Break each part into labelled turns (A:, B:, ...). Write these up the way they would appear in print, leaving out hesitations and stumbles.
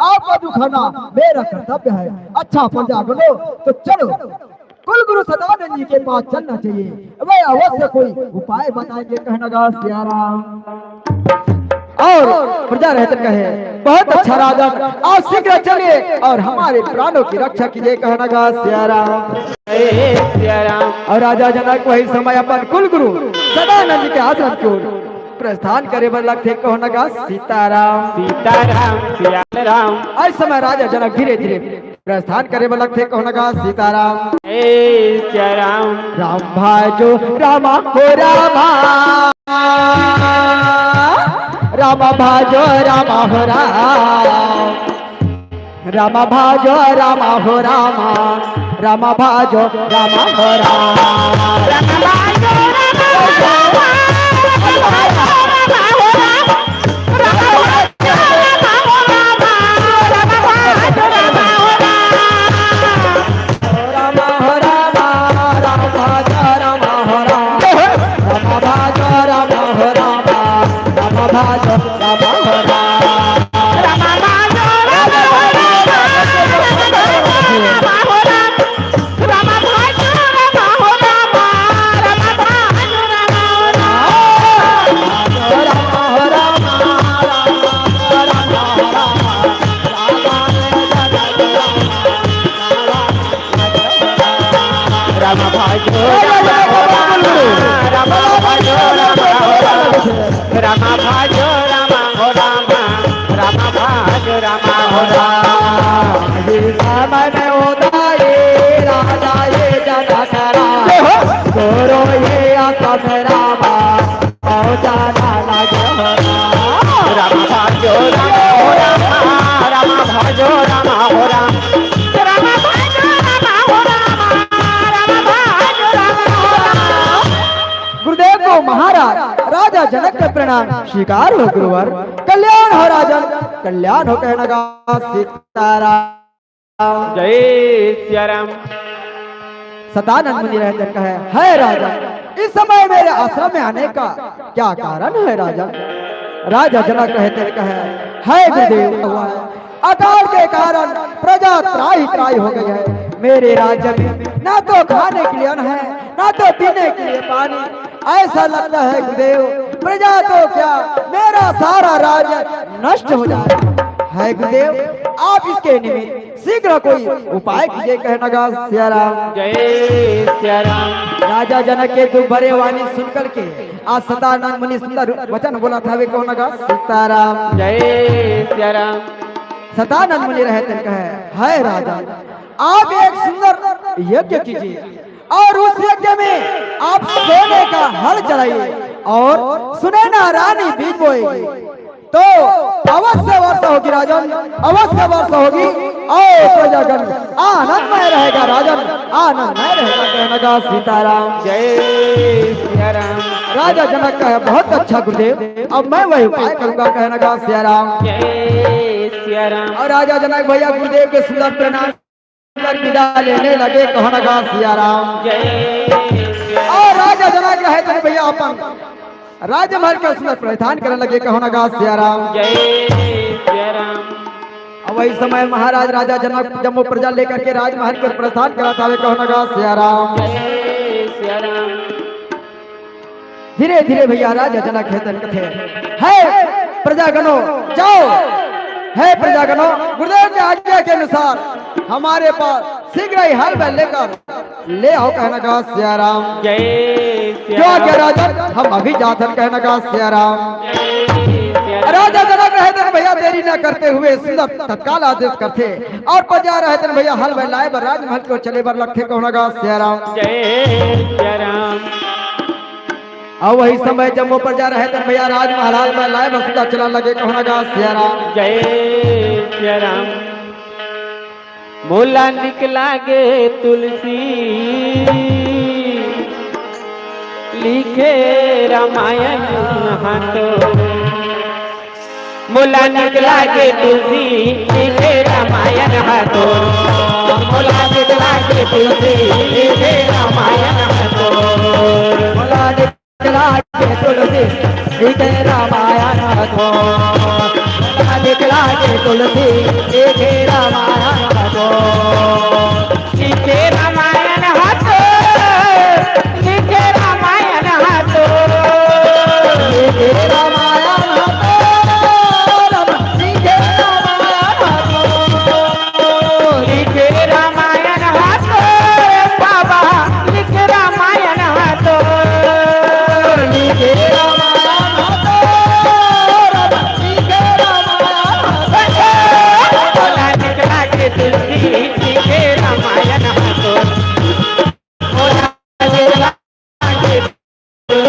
A: आपका दुखाना मेरा कर्तव्य है। अच्छा प्रजागणों, तो चलो कुल गुरु सदानंद जी के पास चलना चाहिए। वे अवश्य कोई उपाय बताएंगे। कहना गा सिया राम। और प्रजा रहते कहे, बहुत अच्छा राजा, आप शीघ्र चलिए और हमारे प्राणों की रक्षा कीजिए। कहना गा सिया राम। और राजा जनक वही समय अपन कुल गुरु सदानंद जी के आश्रम की ओर प्रस्थान करे बर लगते। कहना गा सीताराम
B: सीताराम सिया राम।
A: इस समय राजा जनक धीरे धीरे प्रस्थान करे बर लगते। कहना गा सीताराम।
B: सिया राम।
A: राम भाजो रामा हो रामा, रामा भाजो रामा हो राम, रामा भाजो रामा हो रामा, रामा भाजो रामा हो राम, रामा भाजो महाराज राजा जनक के प्रणाम स्वीकार हो गुरुवर। कल्याण हो राजन, कल्याण हो। कहना गा सीताराम।
B: जय सिया राम।
A: सदानंद मुनि रहते कहे, है राजन, इस समय मेरे आश्रम में आने का क्या कारण है राजन? राजा जनक रहते कहे, है गुरुदेव, हुआ है अकाल के कारण प्रजा त्राही त्राही हो गई है। मेरे राज्य में ना तो खाने के लिए अन्न है, ना तो पीने के लिए पानी। ऐसा लगता है गुरुदेव, प्रजा तो क्या मेरा सारा राज्य नष्ट हो जाए है। गुरुदेव, आप इसके निमित्त शीघ्र कोई उपाय कीजिए। कहना गा सिया राम।
B: जय सिया राम।
A: राजा जनक के दुख भरे वाणी सुनकर के आज सदानंद मुनि सुंदर वचन बोला था। वे कहना गा सीताराम।
B: जय सिया राम।
A: सदानंद मुनि रहते कहे, है राजा, आप एक सुंदर यज्ञ कीजिए और उस यज्ञ में आप सोने का हल चलाइए और सुनैना रानी बीज बोएगी तो अवश्य वर्षा होगी राजन, अवश्य वर्षा होगी और प्रजागण आनंदमय रहेगा राजन, आनंदमय रहेगा। कहना गा सीताराम।
B: जय सिया राम।
A: राजा जनक का है, बहुत अच्छा गुरुदेव, अब मैं वही उपाय करूंगा। कहना गा सिया राम।
B: जय सिया राम।
A: और राजा जनक भैया गुरुदेव के सुंदर प्रणाम विदा लेने लगे। कहना गा सिया राम। और राजा जनक रहे थे भैया अपन राजमहल के सुंदर प्रस्थान करने लगे। कहना गा सिया राम।
B: जय सिया राम।
A: अब वही समय महाराज राजा जनक जब वो प्रजा लेकर के राजमहल के प्रस्थान करा था। कहना गा सिया राम।
B: जय सिया राम।
A: धीरे धीरे भैया राजा जनक थे, है प्रजागणों जाओ, है प्रजागणों गुरुदेव की आज्ञा के अनुसार हमारे पास शीघ्र ही हल बैल लेकर ले आओ। कहना गा सिया राम।
B: जय
A: जो आज्ञा राजा, हम अभी जाते। कहना गा सिया राम। राजा जनक रहते भैया देरी न करते हुए सुंदर तत्काल आदेश करते और प्रजा रहते भैया हल बैल लाए बर राजमहल को चले बर लगते। कहना गा सिया राम।
B: जय सिया राम।
A: और वही समय जब वो प्रजा रहते भैया राजमहल में लाए बसुदा चला लगे। कहना गा सिया राम।
B: जय सिया राम। मोला निकला गे तुलसी लिखे रामायण हाथो। मोला निकला गे तुलसी लिखे रामायण हाथो। मोला निकला गे तुलसी लिखे रामायण हाथो।
A: मोला निकला गे तुलसी लिखे रामायण हाथो। मोला निकला गे तुलसी लिखे रामायण तो
B: लिखे रामायण हातो लिखे रामायण हातो
A: लिखे रामायण
B: लिखे रामायण हातो बाबा लिखे रामायण हातो
A: लिखे रामायण
B: बोला निकला के तुलसी लिखे रामायण हातो बोला निकला के तुलसी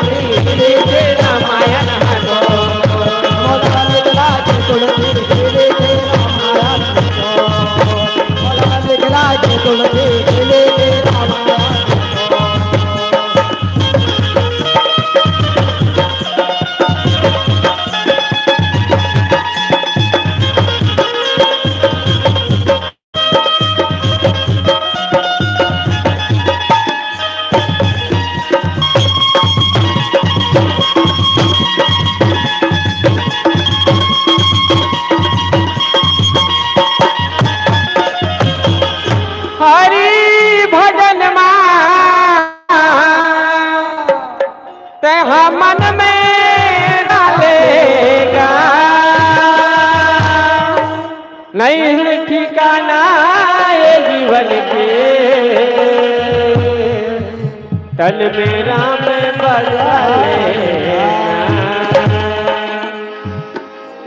B: लिखे रामायण हातो हरि भजन तेहा मन में डालेगा नहीं ठिकाना ये जीवन के तन में राम बजा लेगा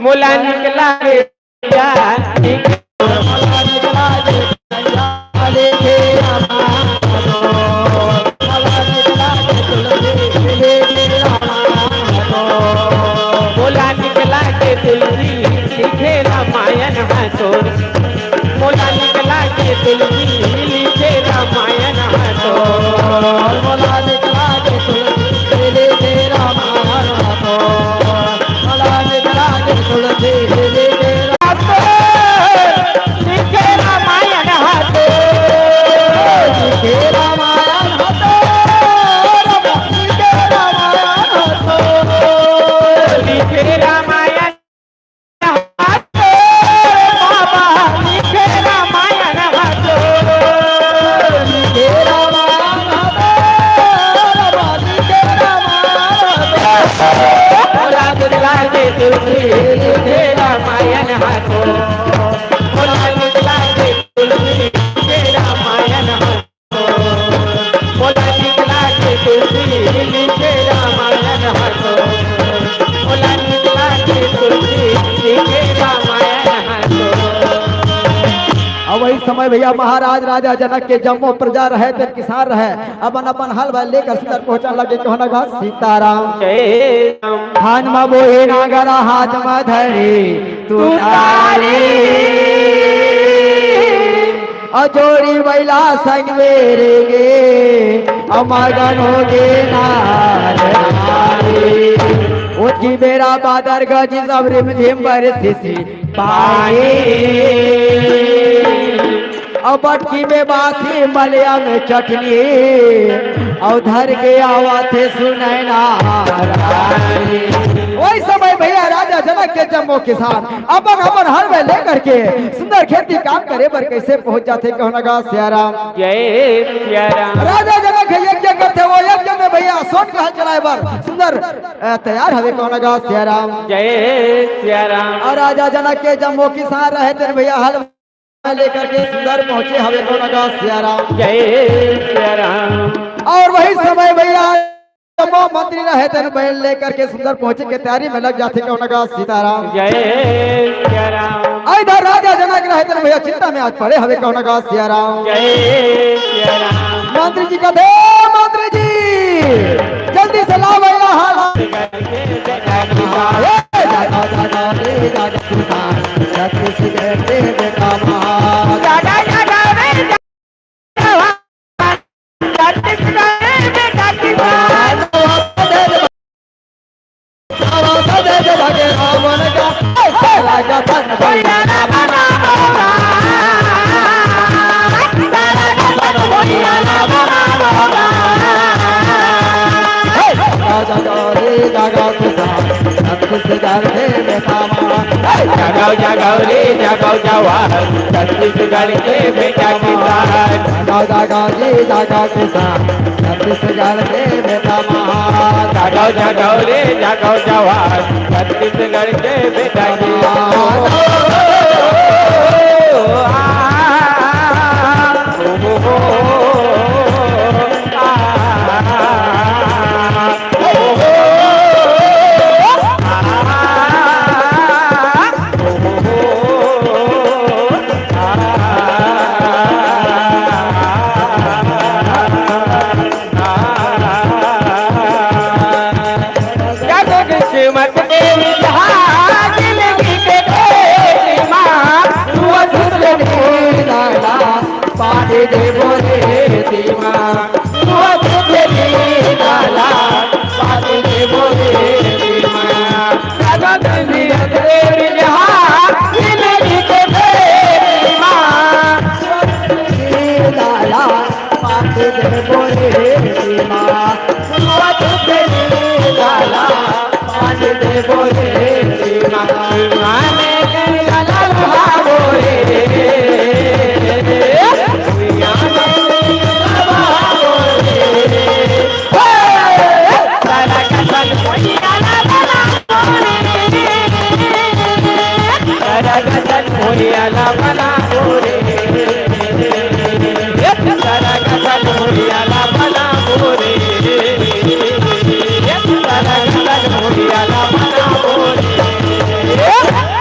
B: मुला निकला के बोला निकला के तुलसी लिखे रामायण हातो बोला निकला के तुलसी लिखे रामायण हातो
A: बोला निकला के तुलसी लिखे रामायण हातो बोला निकला के तुलसी लिखे
B: लिखे रामायण हातो
A: लिखे रामायण हातो लिखे रामायण हातो
B: लिखे रामायण हातो बाबा लिखे रामायण हातो
A: लिखे रामायण हातो लिखे रामायण हातो
B: बोला निकला के तुलसी लिखे रामायण हातो बोला निकला के तुलसी लिखे रामायण हातो बोला निकला के तुलसी लिखे रामायण हातो बोला निकला के तुलसी लिखे रामायण हातो
A: अब वही समय भैया महाराज राजा जनक के जम्मो प्रजा रहे थे किसान रहे अपन अपन हल बैल लेकर सीधर पहुंचने लगे कहना गा सीताराम
B: जय राम
A: खान में बोहे नागरा हाथ में धरे तू तारे अजोड़ी बैला संग मेरे गे अमगन हो गे नार उठी मेरा बादर गज सब रिम झिम बरसी पाए अबटकी में बासी मलिया में चटनी और धर के आवा थे सुनैना वही समय भैया राजा जनक के जम्मो किसान अपन अपन हल में लेकर के सुंदर खेती काम करे पर कैसे पहुंच जाते कहना गा सियाराम
B: जय सिया राम
A: राजा जनक यज्ञ करते वो यज्ञ में भैया सोट का हल चलाए बर सुंदर तैयार हवे कहना गा सियाराम
B: जय सिया राम
A: और राजा जनक के जम्मो किसान रहे थे भैया हल लेकर के सुंदर पहुंचे हवे कहना गा सियाराम
B: जय सिया राम
A: और वही समय भैया जम्मो मंत्री रहे थे बैल लेकर के सुंदर पहुंचे के तैयारी में लग जाते कहना गा सीताराम
B: जय सिया राम
A: इधर राजा जनक रहे थे भैया चिंता में आज पड़े हवे कहना गा सियाराम
B: जय सिया राम
A: मंत्री जी का दे मंत्री जी जल्दी से लाओ भैया हाल
B: जगाओ जगाओ रे जगाओ जागो जवान छत्तीसगढ़ के बेटा किसान।
A: जागो जागो जी जागो किसान छत्तीसगढ़ के बेटा महान।
B: जागो जागो रे जागो जवान छत्तीसगढ़ के बेटा किसान। किस्मत के जहाज जिंदगी के तेरी माँ तू सुन ले
A: लाला पानी दे बोले दीमा
B: तू सुन ले लाला
A: पानी दे बोले दीमा
B: जगत तेरी जहाज जिंदगी के तेरी माँ
A: लाला पानी दे बोले दीमा लाला पानी दे बोले दीमा
B: आने के लाला भावो रे होरियाला बना होरे सारा गगन होरियाला बना होरे सारा गगन होरियाला बना होरे।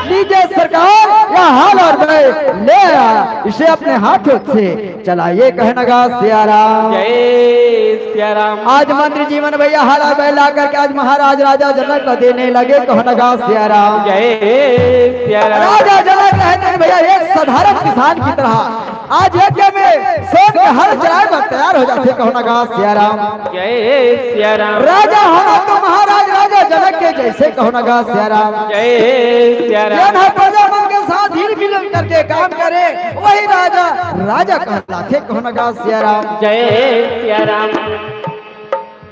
A: लीजिए सरकार यह हाल और मैं ले आया इसे अपने हाथों से चलाइए कहना गा सियाराम।
B: जय सिया राम।
A: आज मंत्री जीवन भैया हारा बैला करके आज महाराज राजा जनक को देने लगे कहना गा सियाराम।
B: जय सिया राम।
A: राजा जनक कहते हैं भैया एक साधारण किसान की तरह आज यज्ञ में सोन के हर चलाए में तैयार हो जाते कहना गा सियाराम।
B: जय सिया राम।
A: राजा होना तो महाराज राजा जनक के जैसे कहना गा सियाराम।
B: जय सिया राम।
A: जन प्रजा मन के साथ हिल मिल करके काम करे वही राजा राजा कहलाते कहना गा सियाराम।
B: जय सिया राम।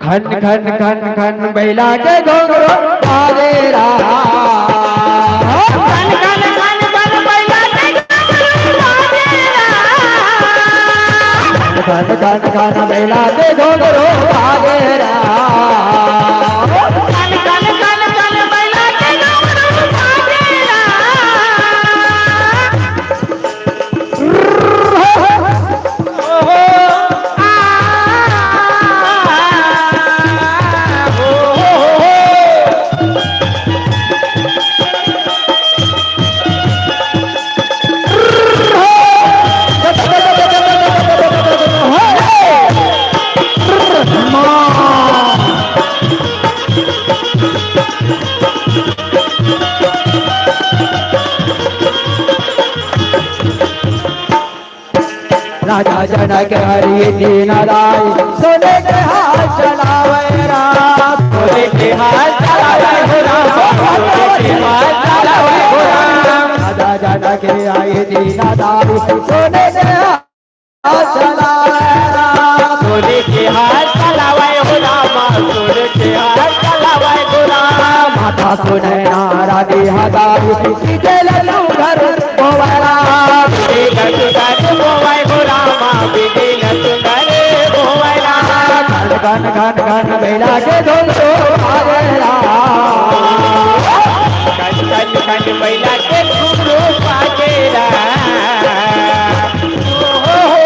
A: खन खन खन खन बैला के घोंघरो आरे राम।
B: खन खन खन खन बैला के घोंघरो आरे राम।
A: खन खन खन बैला के घोंघरो आरे राम।
B: खन खन खन खन बैला के घोंघरो आरे राम। ओहो
A: राजा जनक हरि दीन राय सोने के हाथ चलावे राम।
B: सोने के हाथ चलावे हो राम। सोने के हाथ चलावे हो राम।
A: राजा जनक आए दीन राय सोने के हाथ चलावे राम।
B: सोने के हाथ चलावे हो राम। सोने के हाथ चलावे हो राम।
A: माता सुने नारादी हदाई कीजे लल्लू घर बोवरा।
B: बिगड़ कर बोवाय हो राम। बिगड़ कर बोवाय राम।
A: घन घन घन बैला के घोंघरो आरे राम।
B: कन कन कन बैला के घुंघरू पाके राम। ओहो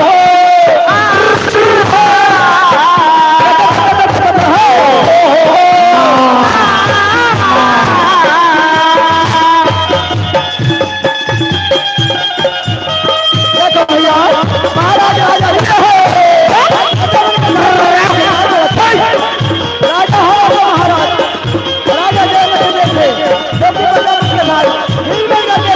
A: देखो भैया महाराज राजा राजा हो महाराज राजा जय मत से जब बजा के भाई हिल में के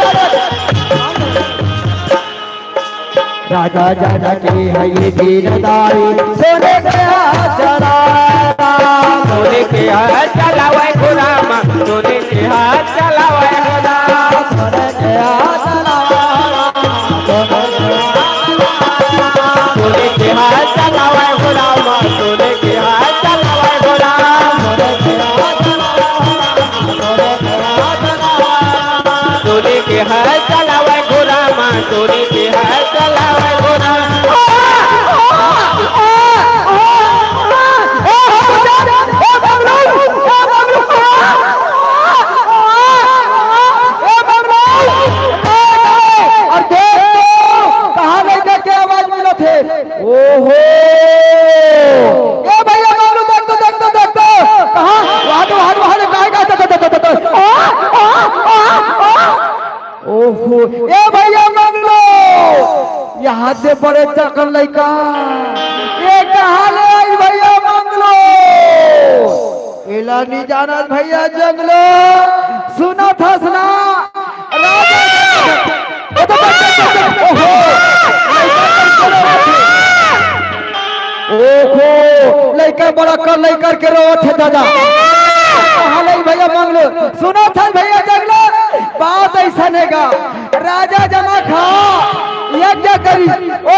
A: राजा जनकी है ये दीन दाई सोने के हाथ चलाया।
B: सोने के हाथ चलावे हो राम। सोने के हाथ चलावे हो राम।
A: सोने के हाथ चलाया।
B: सोने के हाथ चलावे हो राम। सोने के हाथ चलावे हो राम। सोने के हाथ चलावे हो
A: यहाँ से बड़े चकन लड़का ये कहाँ ले आई भैया मंगलो एला नहीं जाना भैया जंगलो सुना था सुना ओहो लड़का बड़ा कर लड़का के रो थे दादा कहाँ ले भैया मंगलो सुना था भैया जंगलो बात ऐसा नेगा राजा जमा खा यज्ञ करी ओ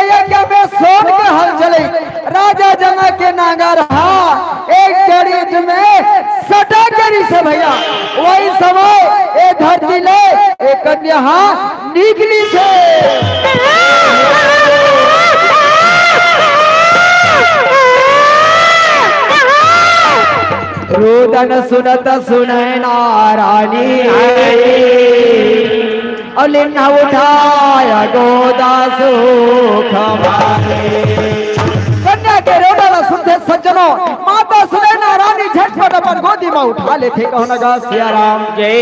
A: यज्ञ में सोन के हल चले राजा जमा के नागा रहा एक जड़ी में सटा करी से भैया वही समय ए धरती ले एक कन्या निकली से रोदन सुनत सुने नारानी अलिन्ना उठाया गोदा सुख कन्या के रोदन सुनते सज्जनों माता सुने नारानी झटपट अपन गोदी में उठा लेते कहो नगा सिया राम
B: जय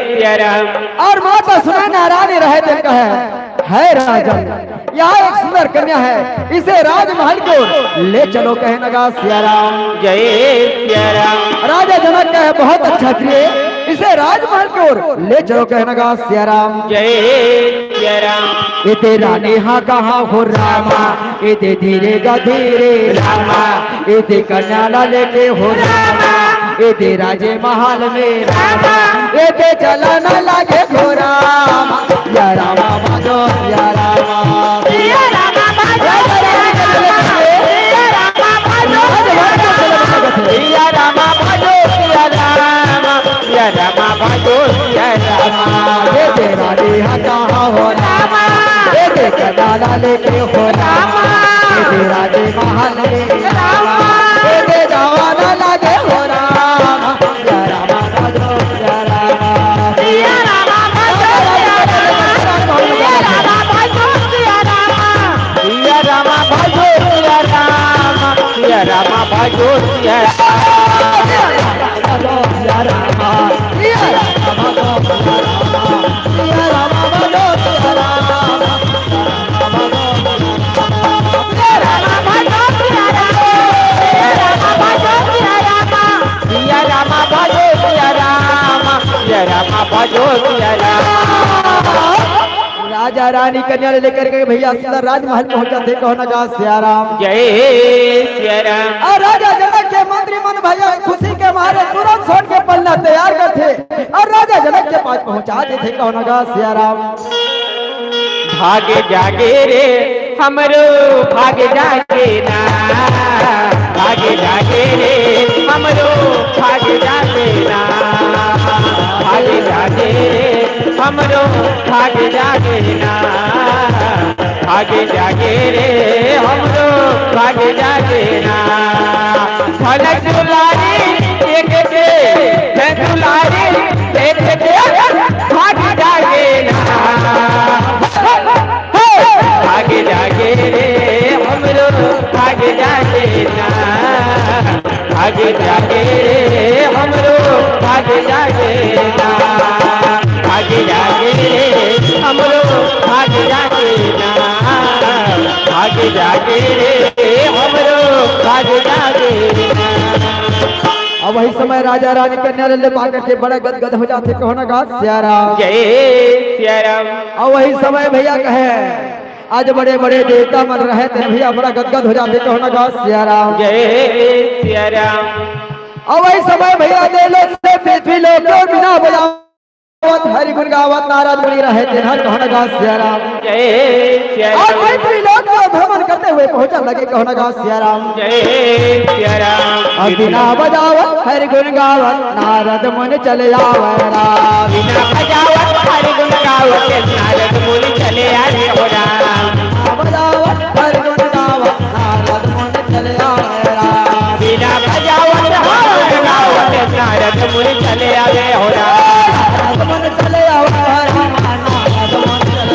B: सिया राम।
A: और माता सुने नारानी रहे थे कहे है राजन यहाँ एक सुंदर कन्या है इसे राजमहल को ले चलो कहे नगा सिया राम
B: जय सिया राम।
A: राजा जनक कहे बहुत अच्छा प्रिय इसे राजमहल की ओर ले चलो कहे नगा सिया राम
B: जय सिया राम।
A: ये तेरा नेहा कहाँ हो रामा ये ते धीरे गा धीरे रामा ये ते कन्या ला लेके हो रामा ये ते राजे महल में रामा ये ते चला न लागे हो रामा या रामा बाजो या रामा या रामा बाजो या रामा बाजो
B: सिया रामा भाजो सिया रामा सिया रामा भाजो सिया रामा।
A: ये तेरा नेहा कहाँ हो रामा ये ते कन्या लेके हो रामा ये ते राजे महल में रामा ये ते जवाना लागे हो रामा या रामा बाजो या रामा या रामा बाजो या रामा
B: सिया रामा भाजो सिया रामा सिया रामा भाजो सिया
A: या रामा या रामा बाजो या रामा
B: सिया रामा भाजो सिया रामा सिया रामा भाजो सिया रामा।
A: राजा रानी कन्या लेकर के भैया सुंदर राजमहल पहुंचा थे कहो नगा सिया राम
B: जय सिया राम।
A: और राजा जनक के मंत्री मन भैया खुशी के मारे तुरंत छोड़ के पलना तैयार कर थे और राजा जनक के पास पहुंचा थे कहो नगा सिया राम
B: भागे जागे रे हमरो भागे जागे ना भागे जागे रे हमरो भागे जागे ना भागे जागे रे हमरो भागे जागे ना भागे जागे रे हमरो भागे जागे ना फलक दुलारी एक के दुलारी एक के भागे जागे ना भागे जागे रे हमरो भागे जागे ना भागे जागे रे हमरो भागे जागे ना भागे जागे रे हमरो भागे जागे ना भागे जागे रे हमरो भागे जागे ना।
A: अब वही समय राजा रानी कन्या ले पाकर के बड़ा गदगद हो जाते कहो नगा सिया राम
B: जय सिया राम।
A: और वही समय भैया कहे आज बड़े बड़े देवता मन रहे थे भैया बड़ा गदगद हो जाते कहो नगा सिया राम
B: जय सिया राम।
A: और वही समय भैया दे लो से पृथ्वी लोग बिना बजावत हरि गुण गावत नारद मुनि रहे थे हर कहो नगा सिया राम
B: जय सिया
A: और
B: राम।
A: पृथ्वी लोग भ्रमण करते हुए पहुंचने लगे कहो नगा सिया राम
B: जय सिया राम।
A: और बिना बजावत हरि गुण गावत नारद मुनि चले आवे राम
B: बिना बजावत हरि गुण गावत नारद मुनि चले आवे हो राम।
A: बजावत हरि गुण गावत नारद मुनि चले आवे राम
B: बिना बजावत हरि गुण गावत नारद मुनि चले आवे हो राम।
A: नारद मुनि चले आवे राम नारद मुनि चले आवे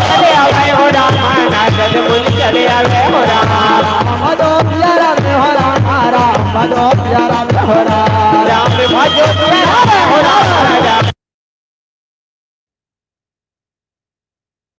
B: चले आवे हो राम नारद मुनि चले आवे हो राम।
A: भजो प्यारा में हो राम राम भजो प्यारा में हो राम
B: राम भजो प्यारा में हो राम